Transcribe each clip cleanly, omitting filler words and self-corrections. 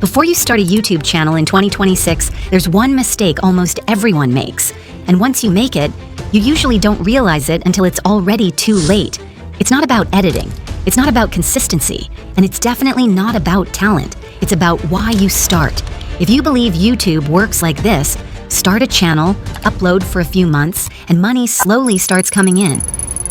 Before you start a YouTube channel in 2026, there's one mistake almost everyone makes. And once you make it, you usually don't realize it until it's already too late. It's not about editing. It's not about consistency. And it's definitely not about talent. It's about why you start. If you believe YouTube works like this, start a channel, upload for a few months, and money slowly starts coming in.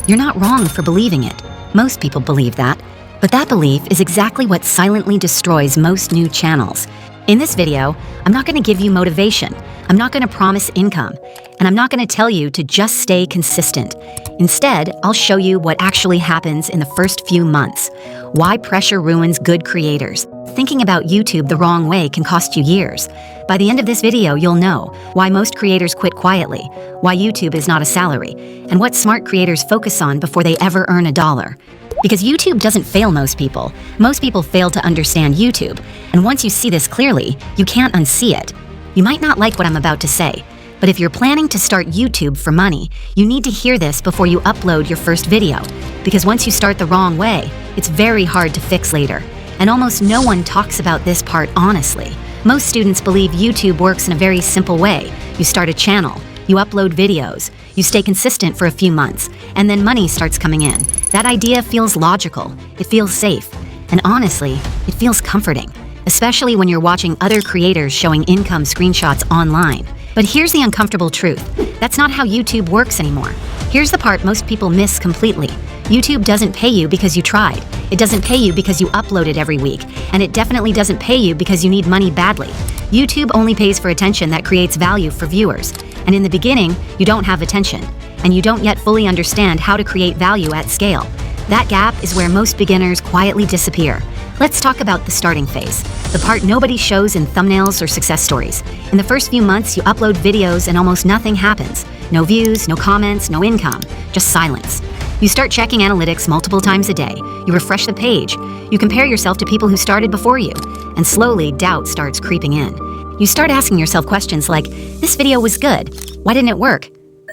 You're not wrong for believing it. Most people believe that. But that belief is exactly what silently destroys most new channels. In this video, I'm not going to give you motivation. I'm not going to promise income. And I'm not going to tell you to just stay consistent. Instead, I'll show you what actually happens in the first few months. Why pressure ruins good creators. Thinking about YouTube the wrong way can cost you years. By the end of this video, you'll know why most creators quit quietly, why YouTube is not a salary, and what smart creators focus on before they ever earn $1. Because YouTube doesn't fail most people. Most people fail to understand YouTube. And once you see this clearly, you can't unsee it. You might not like what I'm about to say, but if you're planning to start YouTube for money, you need to hear this before you upload your first video. Because once you start the wrong way, it's very hard to fix later. And almost no one talks about this part honestly. Most students believe YouTube works in a very simple way. You start a channel, you upload videos, you stay consistent for a few months, and then money starts coming in. That idea feels logical, it feels safe, and honestly, it feels comforting, especially when you're watching other creators showing income screenshots online. But here's the uncomfortable truth. That's not how YouTube works anymore. Here's the part most people miss completely. YouTube doesn't pay you because you tried. It doesn't pay you because you uploaded every week. And it definitely doesn't pay you because you need money badly. YouTube only pays for attention that creates value for viewers. And in the beginning, you don't have attention. And you don't yet fully understand how to create value at scale. That gap is where most beginners quietly disappear. Let's talk about the starting phase, the part nobody shows in thumbnails or success stories. In the first few months, you upload videos and almost nothing happens. No views, no comments, no income, just silence. You start checking analytics multiple times a day. You refresh the page. You compare yourself to people who started before you. And slowly, doubt starts creeping in. You start asking yourself questions like, this video was good. Why didn't it work?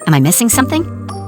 Am I missing something?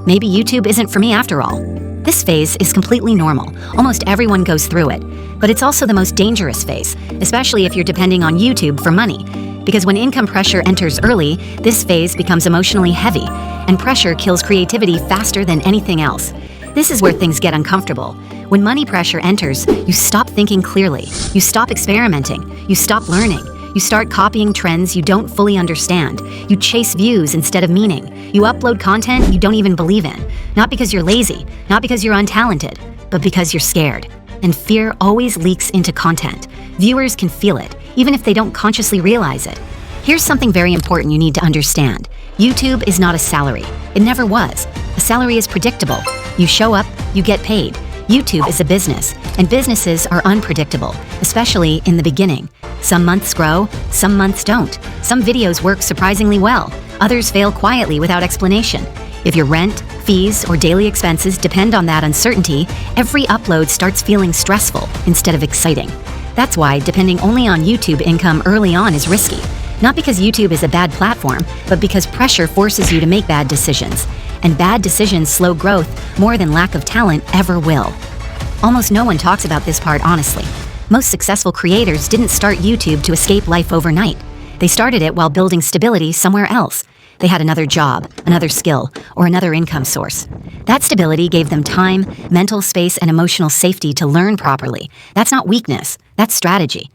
Maybe YouTube isn't for me after all. This phase is completely normal. Almost everyone goes through it. But it's also the most dangerous phase, especially if you're depending on YouTube for money. Because when income pressure enters early, this phase becomes emotionally heavy, and pressure kills creativity faster than anything else. This is where things get uncomfortable. When money pressure enters, you stop thinking clearly. You stop experimenting. You stop learning. You start copying trends you don't fully understand. You chase views instead of meaning. You upload content you don't even believe in. Not because you're lazy, not because you're untalented, but because you're scared. And fear always leaks into content. Viewers can feel it, even if they don't consciously realize it. Here's something very important you need to understand. YouTube is not a salary. It never was. A salary is predictable. You show up, you get paid. YouTube is a business, and businesses are unpredictable, especially in the beginning. Some months grow, some months don't. Some videos work surprisingly well. Others fail quietly without explanation. If your rent, fees, or daily expenses depend on that uncertainty, every upload starts feeling stressful instead of exciting. That's why depending only on YouTube income early on is risky. Not because YouTube is a bad platform, but because pressure forces you to make bad decisions. And bad decisions slow growth more than lack of talent ever will. Almost no one talks about this part honestly. Most successful creators didn't start YouTube to escape life overnight. They started it while building stability somewhere else. They had another job, another skill, or another income source. That stability gave them time, mental space, and emotional safety to learn properly. That's not weakness, that's strategy.